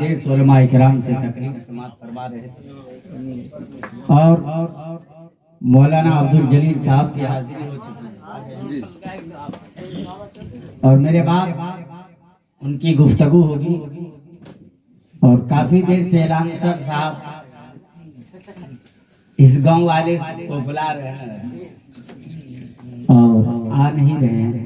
دیر علماء کرام سے تقریر سماعت فرما رہے تھے اور مولانا عبد الجلیل صاحب کی حاضری ہو چکی اور میرے بعد ان کی گفتگو ہوگی اور کافی دیر سے اعلان سر صاحب اس گاؤں والے کو بلا رہے ہیں اور آ نہیں رہے ہیں.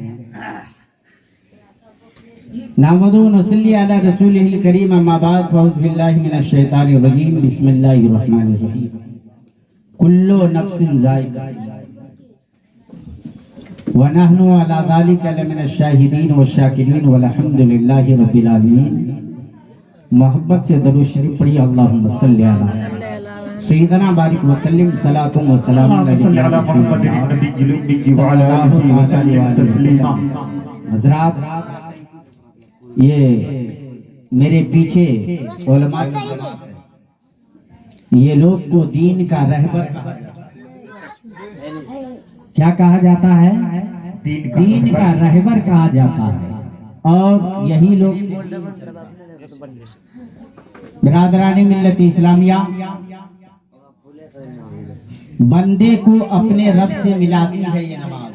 نحمد و نصلی علی رسولہ الکریم اما بعد فاعوذ باللہ من الشیطان الرجیم بسم اللہ الرحمن الرحیم کل نفس ذائقہ ونحن علی ذلک لمن الشاہدین والشاکرین والحمد للہ رب العالمین. محبت سے درود شریف پڑھی اللہم صلی علی سیدنا بارک وسلم صلاۃ و سلام علی محمد صلی اللہ علیہ وسلم. حضرات یہ میرے پیچھے علماء یہ لوگ کو دین کا رہبر کہا جاتا ہے. کیا کہا جاتا ہے؟ دین کا رہبر کہا جاتا ہے اور یہی لوگ برادران ملت اسلامیہ بندے کو اپنے رب سے ملاتی ہے یہ نماز.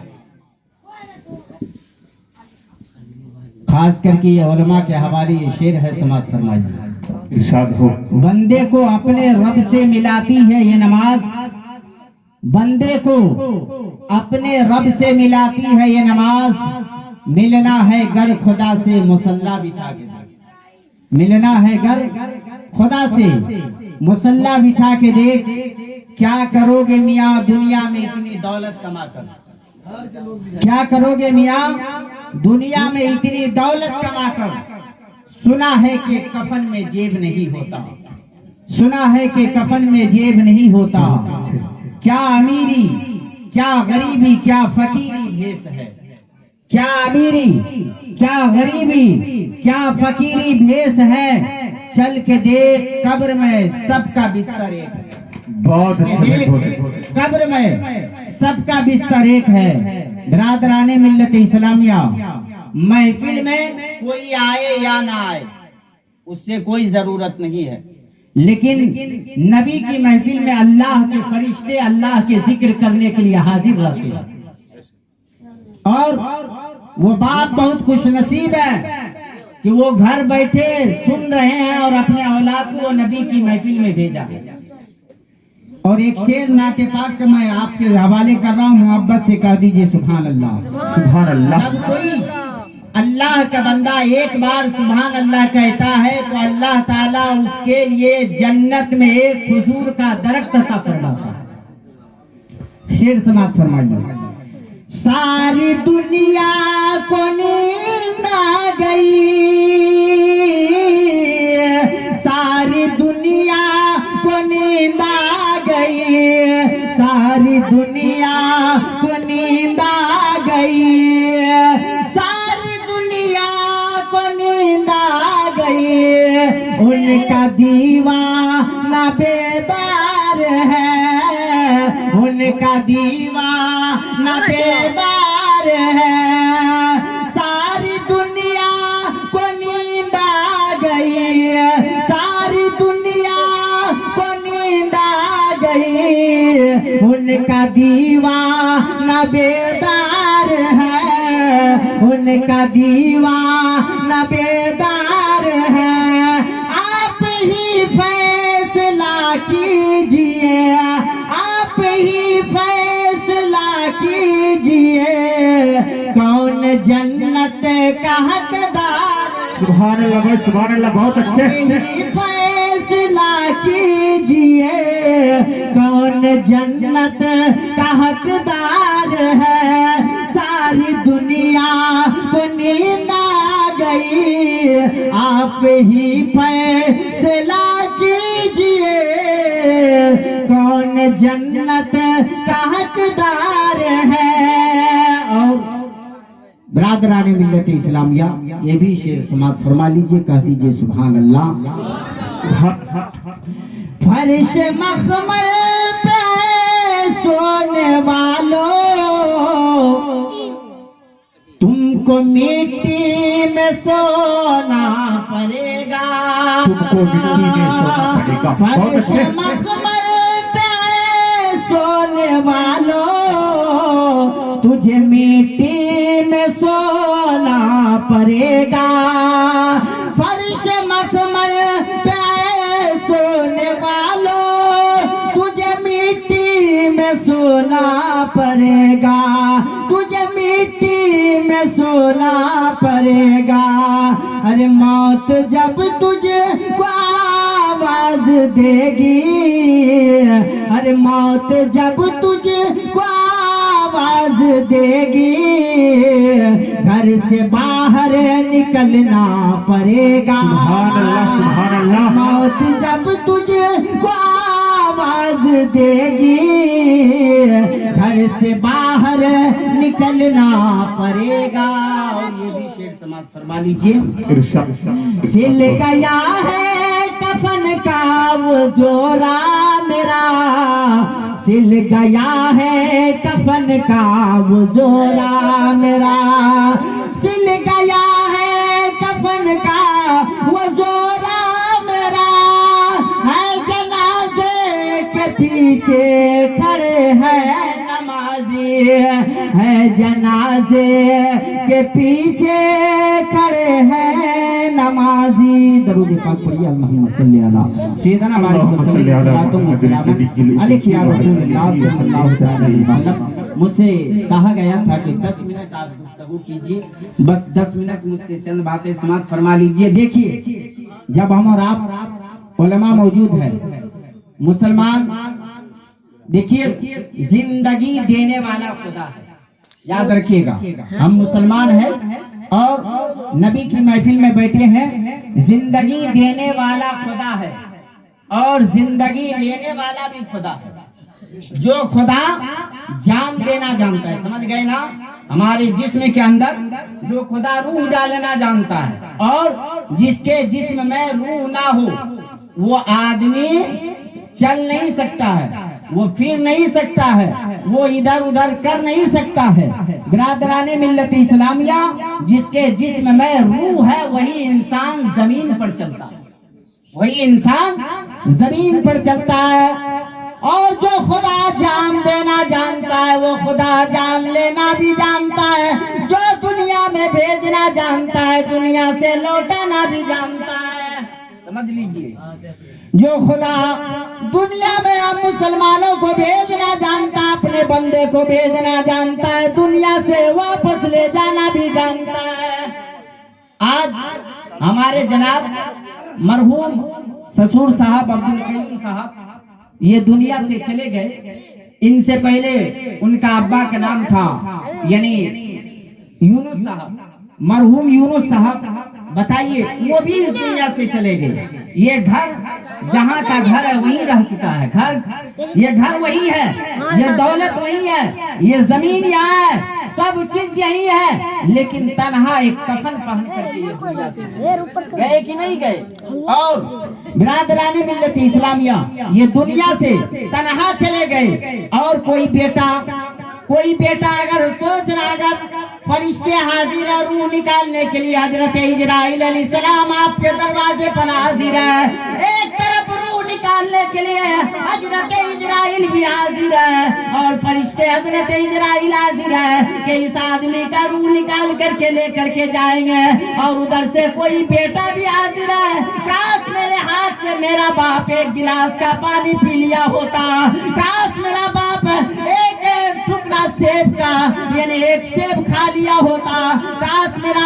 خاص کر کے یہ علماء کے حوالے یہ شعر ہے سماعت فرمائیے. بندے کو اپنے رب سے ملاتی ہے یہ نماز. بندے کو اپنے رب سے ملاتی ہے یہ نماز. ملنا ہے گر خدا سے مصلی بچھا کے دیکھ. ملنا ہے گر خدا سے مصلی بچھا کے دیکھ. کیا کرو گے میاں دنیا میں اتنی دولت کما کر؟ کیا کرو گے میاں دنیا میں اتنی دولت کما کر؟ سنا ہے کہ کفن میں جیب نہیں ہوتا. سنا ہے کہ کفن میں جیب نہیں ہوتا. کیا امیری کیا غریبی کیا فقیری بھیس ہے. کیا امیری کیا غریبی کیا فقیری بھیس ہے. چل کے دیکھ قبر میں سب کا بستر ایک ہے. قبر میں سب کا بستر ایک ہے. برادران ملت اسلامیہ محفل میں کوئی آئے یا نہ آئے اس سے کوئی ضرورت نہیں ہے، لیکن نبی کی محفل میں اللہ کے فرشتے اللہ کے ذکر کرنے کے لیے حاضر رہتے ہیں اور وہ باپ بہت خوش نصیب ہے کہ وہ گھر بیٹھے سن رہے ہیں اور اپنے اولاد کو نبی کی محفل میں بھیجا. اور ایک شعر نعت پاک کا میں آپ کے حوالے کر رہا ہوں، محبت سے کہہ دیجئے سبحان اللہ. سبحان اللہ. جب کوئی اللہ کا بندہ ایک بار سبحان اللہ کہتا ہے تو اللہ تعالیٰ اس کے لیے جنت میں ایک کھجور کا درخت عطا فرماتا ہے. شعر سماعت فرمائیے. ساری دنیا کو نیند آ گئی. ساری دنیا کو نیند آ گئی. ساری دنیا کو نیند آ گئی. ساری دنیا کو نیند آ گئی. ان کا دیوانہ بیدار ہے. ان کا دیوانہ بیدار ہے. ساری دنیا کو نیند آ گئی. ساری دنیا کو نیند آ گئی. ان کا دیوانہ بیدار ہے. ان کا دیوانہ بیدار ہے. آپ ہی فیصلہ کیجئے. آپ ہی فیصلہ کیجئے. کون جنت کا حقدار؟ سبحان اللہ. سبحان اللہ. بہت اچھے. فیصلہ کیجئے کون جنت کا حقدار ہے. ساری دنیا کو نیند آ گئی. آپ ہی فیصلہ کیجئے کون جنت کا حقدار ہے. اور برادران ملت اسلامیہ یہ بھی شعر سماعت فرما لیجئے. کہہ دیجئے سبحان اللہ. فرش مخمل پہ سونے والوں تم तुमको मिट्टी में सोना पड़ेगा, तुमको मिट्टी में सोना पड़ेगा। बहुत फर्श अच्छे। मखमल पे सोने वालों, तुझे मिट्टी में सोना पड़ेगा, फर्श मखमल पे सोने वालों, तुझे मिट्टी में सोना पड़ेगा, तुझे मिट्टी में सोना पड़ेगा। अरे मौत जब तुझे को आवाज देगी, अरे मौत जब तुझे को आवाज देगी, घर से बाहर निकलना पड़ेगा। सुभान अल्लाह, सुभान अल्लाह। मौत जब तुझे को आवाज देगी, घर से बाहर निकलना पड़ेगा। और ये भी शेर समाप्त फरमा लीजिए। इरशाद। सिल गया है कफन का वो जोड़ा मेरा, सिल गया है कफन का वो जोड़ा मेरा, सिल गया है कफन का वो जोड़ा मेरा, है जनाजे के पीछे खड़े हैं नमाजी, है जनाजे के पीछे खड़े हैं नमाजी। दरूद पाक पढ़िए। अल्लाहुम्मा सल्ली अला सय्यिदना मुहम्मद। मुझसे कहा गया था कि 10 मिनट आप गुफ्तगू कीजिए, बस 10 मिनट मुझसे चंद बातें समाप्त फरमा लीजिए। देखिए, जब हम और आप उलमा मौजूद है, मुसलमान, देखिए जिंदगी देने वाला खुदा है, याद रखिएगा। हम मुसलमान हैं और नबी की महफिल में बैठे हैं। जिंदगी देने वाला खुदा है और जिंदगी लेने वाला भी खुदा है। जो खुदा जान देना जानता है, समझ गए ना, हमारे जिस्म के अंदर जो खुदा रूह डालना जानता है, और जिसके जिस्म में रूह ना हो वो आदमी चल नहीं सकता है, वो फिर नहीं सकता है, वो इधर उधर कर नहीं सकता है। बिरादराने मिल्लत इस्लामिया, जिसके जिस्म में रूह है वही इंसान जमीन पर चलता है, वही इंसान जमीन पर चलता है। और जो खुदा जान देना जानता है वो खुदा जान लेना भी जानता है। जो दुनिया में भेजना जानता है दुनिया से लौटाना भी जानता है, समझ लीजिए। जो खुदा दुनिया में हम मुसलमानों को भेजना जानता है, अपने बंदे को भेजना जानता है, दुनिया से वापस ले जाना भी जानता है। आज हमारे जनाब मरहूम ससुर साहब अब्दुल कयूम साहब ये दुनिया से चले गए। इनसे पहले उनका अब्बा का नाम था यानी यूनुस साहब, मरहूम यूनुस साहब। बताइए, वो भी इस दुनिया से चले गए। ये घर जहाँ का घर है वहीं रह चुका है, ये घर वही है, ये दौलत वही है, ये जमीन यहाँ है, सब चीज यही है, लेकिन तन्हा एक कफन पहन करके ये दुनिया से गए कि नहीं गए। और बिरादराने मिल्लत इस्लामिया ये दुनिया से तन्हा चले गए। और कोई बेटा अगर सोच रहा, अगर फरिश्ते हाजिर है रूह निकालने के लिए, हजरत इजराइल अलैहिस्सलाम आपके दरवाजे पर हाजिर है। एक तरफ रूह निकालने के लिए हजरत इजराइल भी हाजिर है और फरिश्ते हजरत इजराइल हाजिर है कि इस आदमी का रूह निकाल करके लेकर के जाएंगे। और उधर से कोई बेटा भी हाजिर है, काश मेरे हाथ से मेरा बाप एक गिलास का पानी पी लिया होता, काश मेरा बाप एक टुकड़ा सेब का यानी एक सेब खा लिया होता, काश मेरा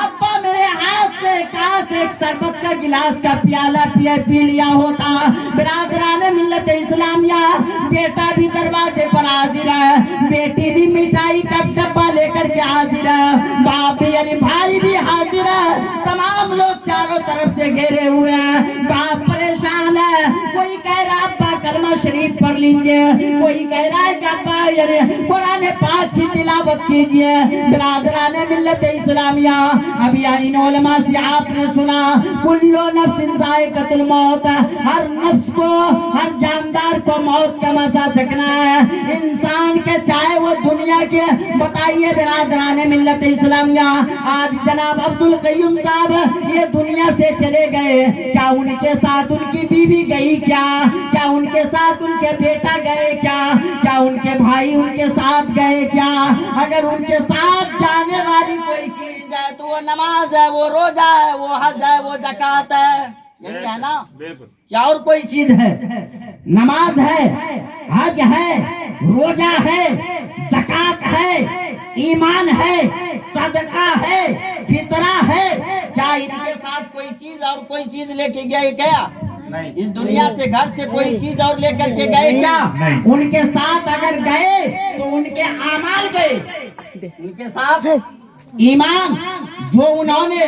अब्बा मेरे हाथ से काश एक शरबत का गिलास का प्याला पी लिया होता। बिरादराने मिल्लत इस्लामिया बेटा भी दरवाजे पर हाजिर है, बेटी भी मिठाई का डब्बा लेकर के हाजिर है, बाप भी यानी भाई भी हाजिर है। तमाम लोग चारों तरफ से घेरे हुए हैं, बाप परेशान है। कोई कह रहा अब्बा कलमा शरीफ पढ़ लीजिए, कोई कह रहा है कि कुरान पाक की तिलावत कीजिए। बिरादरान मिल्लत इस्लामिया, अभी इन उलमा से आपने सुना कुल्लो नफ्सिन जायकातुल मौत, हर नफ्स को, हर जानदार को मौत का मजा चखना है। इंसान के चाहे वो दुनिया के, बताइए बिरादरान मिल्लत इस्लामिया, आज जनाब अब्दुल कय्यूम साहब ये दुनिया से चले गए, क्या उनके साथ उनकी बीवी गई क्या? क्या उनके साथ उनके बेटा गए क्या? क्या उनके भाई उनके साथ गए क्या? अगर उनके साथ जाने वाली कोई चीज है तो वो नमाज है, वो रोजा है, वो हज है, वो ज़कात है, यही है ना? क्या और कोई चीज है? नमाज है, हज है, रोजा है, ज़कात है, ईमान है, सदका है, फितरा है। क्या इनके साथ कोई चीज और कोई चीज लेके गए क्या? नहीं। इस दुनिया से घर से कोई चीज और लेकर के गए क्या? नहीं। उनके साथ अगर गए तो उनके आमाल गए, उनके साथ ईमान जो उन्होंने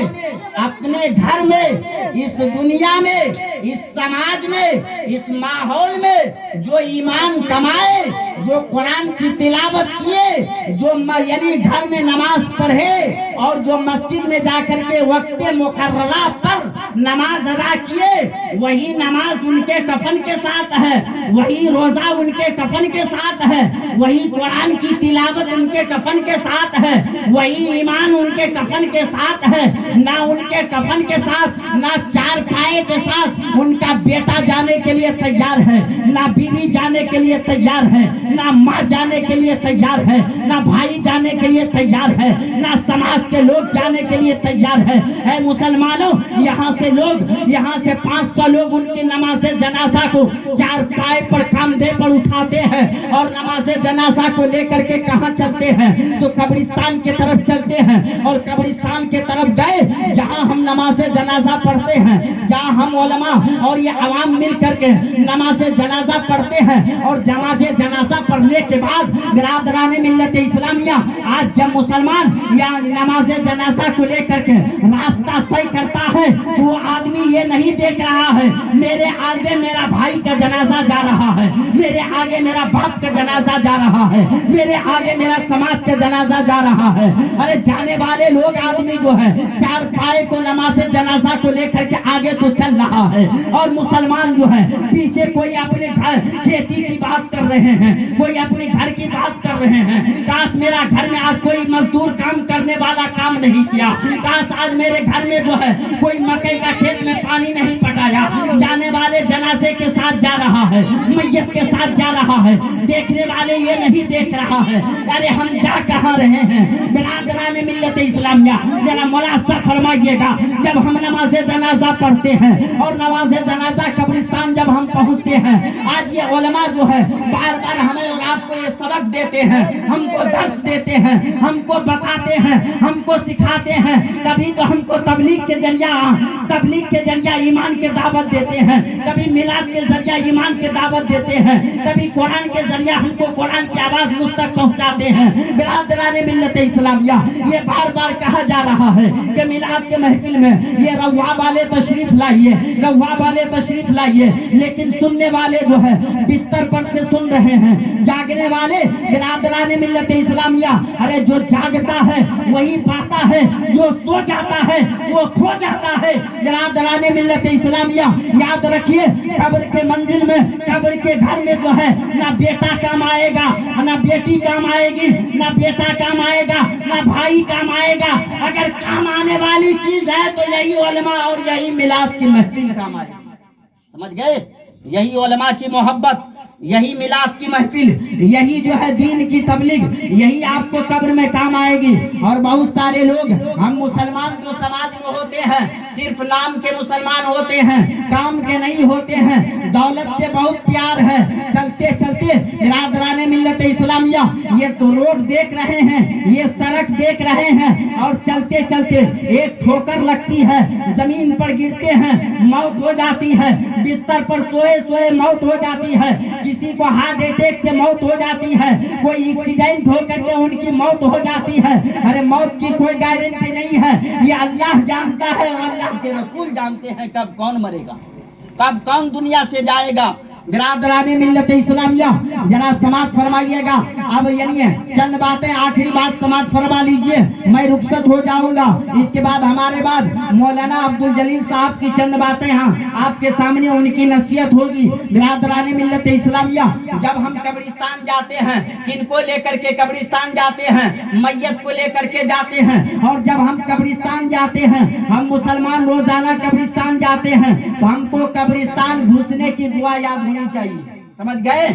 अपने घर में, इस दुनिया में, इस समाज में, इस माहौल में जो ईमान कमाए, जो कुरान की तिलावत किए, जो यानी घर में नमाज पढ़े और जो मस्जिद में जाकर के वक्त मुकर्ररा पर नमाज अदा किए, वही नमाज उनके कफन के साथ है, वही रोजा उनके कफन के साथ है, वही कुरान की तिलावत उनके कफन के साथ है, वही ईमान उनके कफन के साथ है। ना उनके कफन के साथ, ना चार पाए के साथ उनका बेटा जाने के लिए तैयार है, ना बीवी जाने के लिए तैयार है, ना माँ जाने के लिए तैयार है, ना भाई जाने के लिए तैयार है, ना समाज के लोग जाने के लिए तैयार है। ऐ मुसलमानों, यहाँ से लोग, यहाँ से 500 लोग उनकी नमाज जनाजा को चार पाए पर कंधे पर उठाते हैं और नमाज जनाजा को लेकर के कहाँ चलते हैं? तो कब्रिस्तान की तरफ चलते हैं, और कब्रिस्तान के तरफ गए जहाँ हम नमाज जनाजा पढ़ते हैं, जहाँ हम उलमा और ये अवाम मिल करके नमाज जनाजा पढ़ते हैं। और नमाज जनाजा पढ़ने के बाद बिरादरान मिल्लत इस्लामिया, आज जब मुसलमान या नमाज जनाजा को लेकर के रास्ता तय करता है, वो आदमी ये नहीं देख रहा है मेरे आगे मेरा भाई का जनाजा जा रहा है, मेरे आगे मेरा बाप का जनाजा जा रहा है, मेरे आगे मेरा समाज का जनाजा जा रहा है। अरे जाने वाले लोग आदमी जो है चार पाए को नमाज जनाजा को लेकर के आगे तो चल रहा है, और मुसलमान जो है पीछे कोई अपने घर खेती की बात कर रहे हैं, कोई अपने घर की बात कर रहे हैं। काश मेरा घर में आज कोई मजदूर काम करने वाला काम नहीं किया, काश आज मेरे घर में जो है कोई मकई का खेत में पानी नहीं पटाया। जाने वाले जनाजे के साथ जा रहा है, मैयत के साथ जा रहा है, देखने वाले ये नहीं देख रहा है अरे हम जा कहाँ रहे हैं। बिरादरान मिल्लत इस्लामिया, जरा मुलाजा फरमाइएगा, जब हम नमाज जनाजा पढ़ते हैं और नमाज जनाजा कब्रिस्तान जब हम पहुंचते हैं, आज ये उलमा जो है बार बार हमें और आपको ये सबक देते हैं, हमको दर्स देते हैं, हमको बताते हैं, हमको सिखाते हैं। कभी तो हमको तबलीग के जरिया ईमान के दावत देते हैं, कभी मिलाद के जरिया ईमान के दावत देते हैं, कभी कुरान के जरिया हमको कुरान की आवाज मुझ तक पहुंचाते हैं। बिरादरान मिल्लत इस्लामिया, ये बार बार कहा जा रहा है कि मिलाद के महफिल में ये रवा वाले तशरीफ लाइए, रवा वाले तशरीफ लाइए, लेकिन सुनने वाले जो है बिस्तर पर से सुन रहे हैं, जागने वाले बिरादरान मिल्लत इस्लामिया, अरे जो जागता है वही पाता है, जो सो जाता है वो खो जाता है। बिरादरान मिल्लत इस्लामिया, याद रखिए, कब्र के मंजिल में, कब्र के घर में जो है ना बेटा काम आएगा, ना बेटी काम आएगी, ना बेटा काम आएगा, ना भाई काम आएगा। अगर काम आने वाली चीज है तो यही उलमा और यही मिलाद की महफिल काम आएगी। समझ गए? यही उलमा की मोहब्बत, यही मिलाद की महफिल, यही जो है दीन की तबलीग, यही आपको कब्र में काम आएगी। और बहुत सारे लोग, हम मुसलमान जो समाज में होते हैं सिर्फ नाम के मुसलमान होते हैं, काम के नहीं होते हैं। दौलत से बहुत प्यार है, चलते चलते बिरादरान मिल्लत इस्लामिया, ये तो रोड देख रहे हैं, ये सड़क देख रहे हैं, और चलते चलते एक ठोकर लगती है, जमीन पर गिरते हैं, मौत हो जाती है, बिस्तर पर सोए सोए मौत हो जाती है, किसी को हार्ट अटैक से मौत हो जाती है, कोई एक्सीडेंट होकर के उनकी मौत हो जाती है। अरे मौत की कोई गारंटी नहीं है, ये अल्लाह जानता है और अल्लाह के रसूल जानते हैं कब कौन मरेगा, कब कौन दुनिया से जाएगा। बिरादराने मिल्लत इस्लामिया, जरा समात फरमाइएगा। अब यानी चंद बातें, आखिरी बात समात फरमा लीजिए, मैं रुखसत हो जाऊंगा। इसके बाद हमारे बाद मौलाना अब्दुल जलील साहब की चंद बातें हैं आपके सामने, उनकी नसीहत होगी। बिरादराने मिल्लत इस्लामिया, जब हम कब्रिस्तान जाते हैं, किनको लेकर के कब्रिस्तान जाते हैं? मैयत को लेकर के जाते हैं। और जब हम कब्रिस्तान जाते हैं, हम मुसलमान रोजाना कब्रिस्तान जाते हैं, तो हमको कब्रिस्तान घुसने की दुआ याद होनी चाहिए। समझ गए?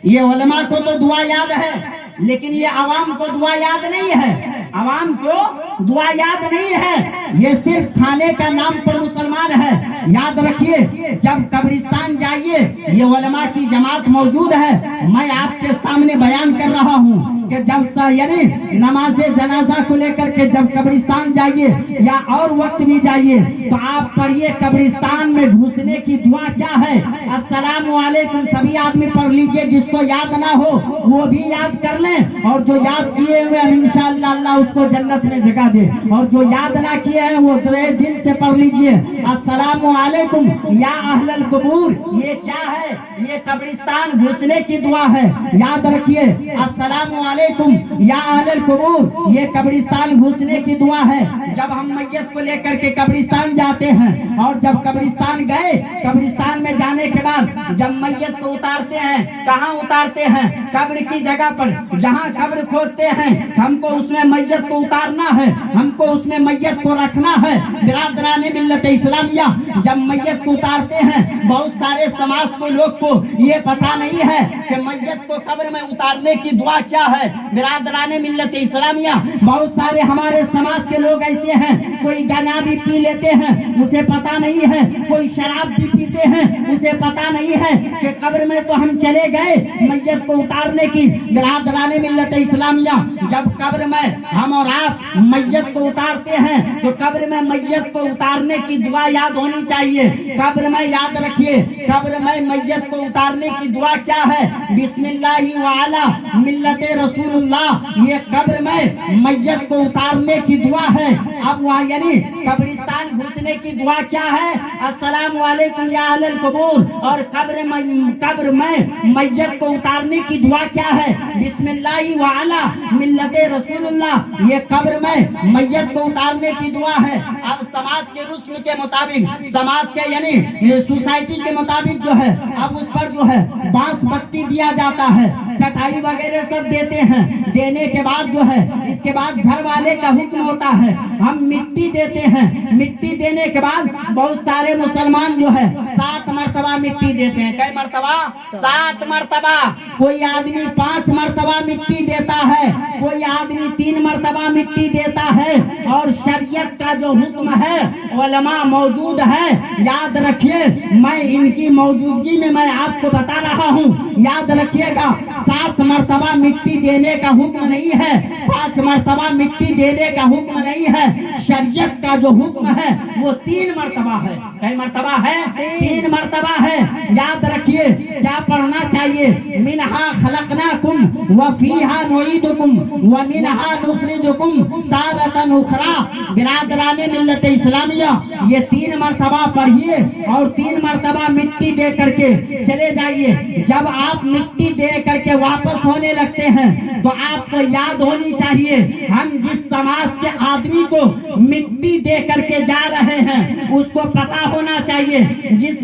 ये उलमा को तो दुआ याद है, लेकिन ये आवाम को दुआ याद नहीं है। आवाम को दुआ याद नहीं है, ये सिर्फ खाने का नाम पर मुसलमान है। याद रखिए, जब कब्रिस्तान जाइए, ये उलमा की जमात मौजूद है। मैं आपके सामने बयान कर रहा हूँ कि जब यानी नमाज़े जनाजा को लेकर के जब कब्रिस्तान जाइए या और वक्त भी जाइए, तो आप पढ़िए कब्रिस्तान में घुसने की दुआ क्या है। अस्सलामु अलैकुम सभी आदमी पढ़ लीजिए, जिसको याद ना हो वो भी याद कर लें, और जो याद किए हुए हैं इंशाअल्लाह अल्लाह उसको जन्नत में जगह दे, और जो याद ना किए हैं वो दिल से पढ़ लीजिए। अस्सलामु अलैकुम या अहलल कुबूर, ये क्या है? ये कब्रिस्तान घुसने की दुआ है। याद रखिए, अस्सलामु अलैकुम या अहलल कुबूर, ये कब्रिस्तान घुसने की दुआ है। जब हम मैयत को लेकर के कब्रिस्तान जाते हैं, और जब कब्रिस्तान गए, कब्रिस्तान में जाने के बाद जब मैयत को उतारते हैं, कहाँ उतारते हैं? कब्र की जगह पर। जहाँ कब्र खोदते हैं, हमको उसमें मैयत को उतारना है, हमको उसमें मैयत को रखना है। बिरादराने मिल्लत इस्लामिया, जब मैयत को उतारते हैं, बहुत सारे समाज को लोग को ये पता नहीं है कि मैयत को कब्र में उतारने की दुआ क्या है। बिरादराने मिल्लत इस्लामिया, बहुत सारे हमारे समाज के लोग ऐसे हैं, कोई गाना भी पी लेते हैं, उसे पता नहीं है, कोई शराब भी पीते हैं, उसे पता नहीं है कि कब्र में तो हम चले गए मैयत को उतारने की। बिरादराने मिल्लत इस्लामिया, जब कब्र में हम और आप मैयत को उतारते हैं, तो कब्र में मैयत को उतारने की दुआ याद होनी चाहिए। कब्र में याद रखिए, कब्र में मैयत को उतारने की दुआ क्या है? बिस्मिल्लाहि व अला मिल्लते रसूलुल्लाह, ये कब्र में मैयत को उतारने की दुआ है। अब वहाँ यानी कब्रिस्तान घुसने की दुआ क्या है? अस्सलामु अलैकुम या अहलल कुबूर, और कब्र में मैयत को उतारने की दुआ क्या है? बिस्मिल्लाहि व अला मिल्लते रसूलुल्लाह, ये कब्र में मैयत को उतारने की दुआ है। अब समाज के रुस्म के मुताबिक, समाज के यानी सोसाइटी के मुताबिक जो है, अब उस पर जो है बांस बत्ती दिया जाता है, चटाई वगैरह सब देते हैं। देने के बाद जो है, इसके बाद घर वाले का हुक्म होता है, हम मिट्टी देते हैं। मिट्टी देने के बाद बहुत सारे मुसलमान जो है 7 मरतबा मिट्टी देते हैं। कई मरतबा? 7 मरतबा। कोई आदमी 5 मरतबा मिट्टी देता है, कोई आदमी 3 मरतबा मिट्टी देता है। और शरीयत का जो हुक्म है, उलमा मौजूद है, याद रखिए, मैं इनकी मौजूदगी में मैं आपको बता रहा हूँ, याद रखिएगा। 7 मरतबा मिट्टी देने का हुक्म नहीं है, 5 मरतबा मिट्टी देने का हुक्म नहीं है। शरीयत का जो हुक्म है वो 3 मरतबा है। कई मरतबा है? 3 मरतबा है। याद रखिए, क्या पढ़ना चाहिए? मिनहा खलकनाकुम व फीहा नुईदुकुम व मिनहा नुखरिजुकुम तारतन उखरा। बिरादराने मिल्लत इस्लामिया, ये 3 मरतबा पढ़िए और 3 मरतबा मिट्टी दे करके चले जाइए। जब आप मिट्टी दे करके वापस होने लगते हैं, तो आपको याद होनी चाहिए, हम जिस समाज के आदमी को मिट्टी दे करके जा रहे हैं, उसको पता होना चाहिए, जिस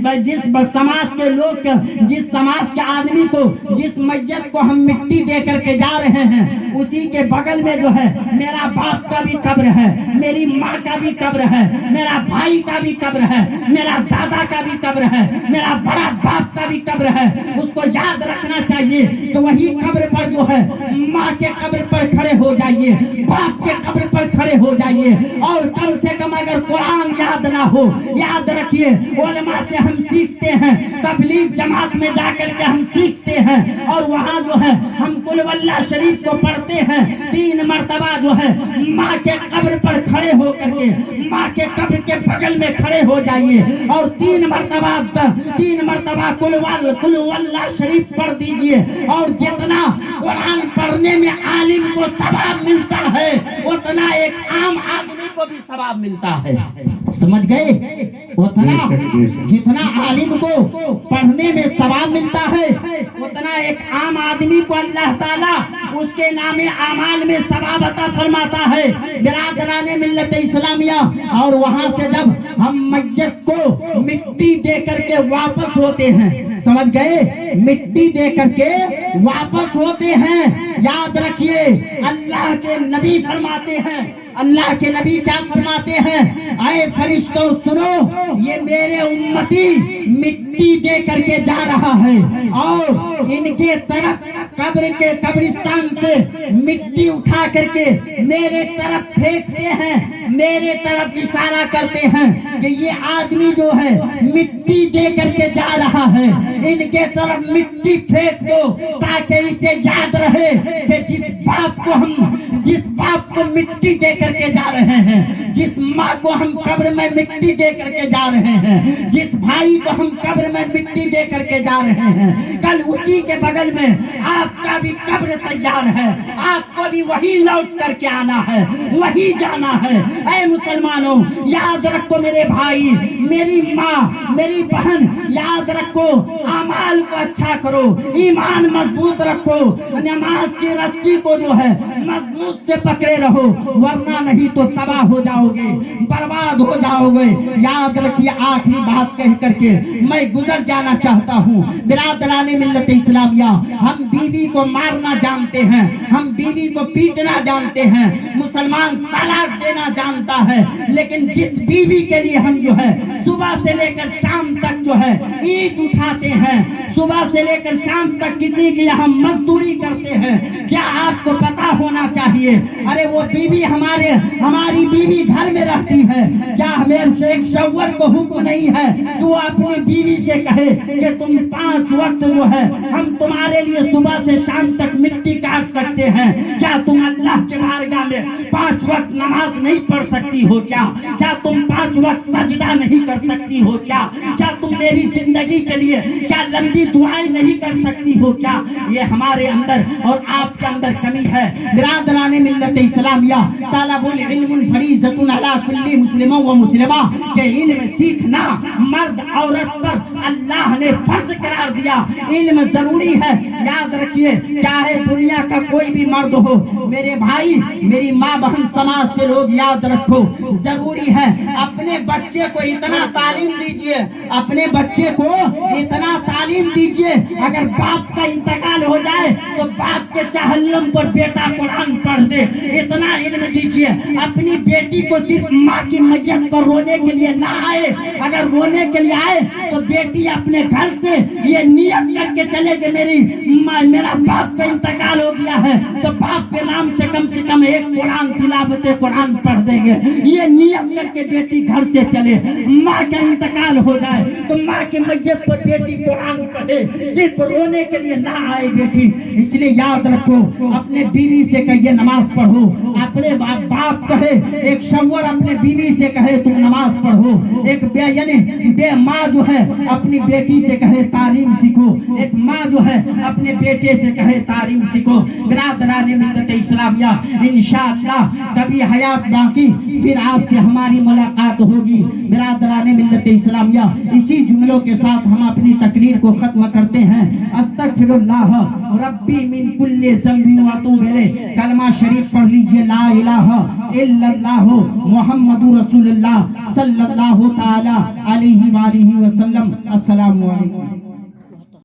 समाज के लोग, जिस समाज के आदमी को, जिस मैयत को हम मिट्टी दे करके जा रहे हैं, उसी के बगल में जो है मेरा बाप का भी कब्र है, मेरी माँ का भी कब्र है, मेरा भाई का भी कब्र है, मेरा दादा का भी कब्र है, मेरा बड़ा बाप का भी कब्र है। उसको याद रखना चाहिए। तो वही कब्र पर जो है, माँ के कब्र पर खड़े हो जाइए, बाप के कब्र पर खड़े हो जाइए, और कम से कम अगर कुरान याद ना हो, याद रखिए, उलमा से हम सीखते हैं, तबलीग जमात में जाकर के हम सीखते हैं, और वहाँ जो है हम कुल वल्लाह शरीफ को पढ़ते हैं। 3 मरतबा जो है माँ के कब्र पर खड़े हो करके, माँ के कब्र के बगल में खड़े हो जाइए, और 3 मरतबा कुल वल्लाह शरीफ पढ़ दीजिए। और जितना कुरान पढ़ने में आलिम को सवाब मिलता है, उतना एक आम आदमी को भी सवाब मिलता है। समझ गए? उतना जितना आलिम को पढ़ने में सवाब मिलता है, उतना एक आम आदमी को अल्लाह ताला उसके नामे आमाल में सवाब अता फरमाता है। बिरादराने मिल्लत इस्लामिया, और वहां से जब हम मैयत को मिट्टी दे करके वापस होते हैं, समझ गए? मिट्टी दे करके वापस होते हैं। याद रखिए, अल्लाह के नबी फरमाते हैं, अल्लाह के नबी क्या फरमाते हैं? ऐ फरिश्तों सुनो, ये मेरे उम्मती मिट्टी दे करके जा रहा है और इनके तरफ कब्र के कब्रिस्तान से मिट्टी उठा करके मेरे तरफ फेंकते हैं, मेरे तरफ इशारा करते हैं कि ये आदमी जो है मिट्टी दे करके जा रहा है, इनके तरफ मिट्टी फेंक दो ताकि इसे याद रहे कि जिस बाप को मिट्टी दे करके जा रहे हैं, जिस माँ को हम कब्र में मिट्टी दे करके जा रहे हैं, जिस भाई को हम कब्र में मिट्टी दे करके जा रहे हैं, कल उसी के बगल में आपका भी कब्र तैयार है, आपको भी वही लौट करके आना है, वही जाना है। ऐ मुसलमानों, याद रखो मेरे भाई, मेरी माँ, मेरी बहन, याद रखो, अमाल को अच्छा करो, ईमान मजबूत रखो, नमाज की रस्सी को जो है मजबूत से पकड़े रहो, वरना नहीं तो तबाह हो जाओगे, बर्बाद हो जाओगे। याद रखिए, आखिरी बात कह करके मैं गुजर जाना चाहता हूँ। बिरादराने मिल्लत इस्लामिया, हम बीवी को मारना जानते हैं, हम बीवी को पीटना जानते हैं, मुसलमान तलाक देना जानता है, लेकिन जिस बीवी के लिए हम जो है सुबह से लेकर शाम तक जो है ईद उठाते हैं, सुबह से लेकर शाम तक किसी के यहाँ मजदूरी करते हैं, क्या आपको पता होना चाहिए? अरे वो बीवी हमारी बीवी घर में रहती है, क्या हमें शेख शव्वल को हुक्म नहीं है कि वो अपनी बीवी से कहे कि तुम 5 वक्त जो है हम तुम्हारे लिए सुबह से शाम तक मिट्टी काट सकते हैं? क्या तुम अल्लाह के बारगाह में 5 वक्त नमाज नहीं पढ़ सकती हो क्या? क्या तुम 5 वक्त सजदा नहीं कर सकती हो क्या? क्या तुम मेरी जिंदगी के लिए क्या लंबी दुआएं नहीं कर सकती हो क्या? ये हमारे अंदर और आपके अंदर कमी है। बिरादराने मिल्लत इस्लामिया, तलबुल इल्म फरीज़तुन अला कुल्ली मुस्लिम व मुस्लिमा, के इल्म सीखना मर्द औरत पर अल्लाह ने फर्ज करार दिया, इल्म जरूरी है। याद रखिए, चाहे दुनिया का कोई भी मर्द हो, मेरे भाई, मेरी माँ बहन, समाज के लोग, याद रखो, जरूरी है अपने बच्चे को इतना तालीम दीजिए, अपने बच्चे को इतना तालीम दीजिए, अगर बाप का इंतकाल हो जाए तो बाप के चहल्लम पर बेटा कुरान पढ़ दे, इतना इल्म दीजिए। अपनी बेटी को सिर्फ माँ की मैयत पर रोने के लिए ना आए, अगर रोने के लिए आए तो बेटी अपने घर से ये नियत करके चले कि मेरा बाप का इंतकाल हो गया है तो बाप के नाम से कम एक कुरान, तिलावत कुरान पढ़ देंगे, ये नियत करके बेटी घर से चले। माँ का इंतकाल हो जाए तो माँ के मैयत पर बेटी कुरान पढ़े, सिर्फ रोने के लिए ना आए बेटी। इसलिए याद रखो, अपने बीवी से कहिए नमाज पढ़ो, अपने बाप कहे, एक शव्वर अपने बीवी से कहे तुम नमाज पढ़ो, एक बे माँ जो है अपनी बेटी से कहे तालीम सीखो, एक माँ जो है अपने बेटे से कहे तालीम सीखो। बिरादराने मिल्लत इस्लामिया, इंशाअल्लाह कभी हयात बाकी फिर आपसे हमारी मुलाकात होगी। बिरादराने मिल्लत इस्लामिया, इसी जुमलों के साथ हम अपनी तकरीर को खत्म करते हैं। अस्तगफिरुल्लाह रब्बी मिन कुल्ली ज़ंबि व अतूबु इलैह। कलमा शरीफ पढ़ लीजिए, ला इलाहा इल्लल्लाह मुहम्मदुर रसूलुल्लाह सल्लल्लाहु तआला अलैहि व आलिहि वसल्लम। अस्सलामु अलैकुम।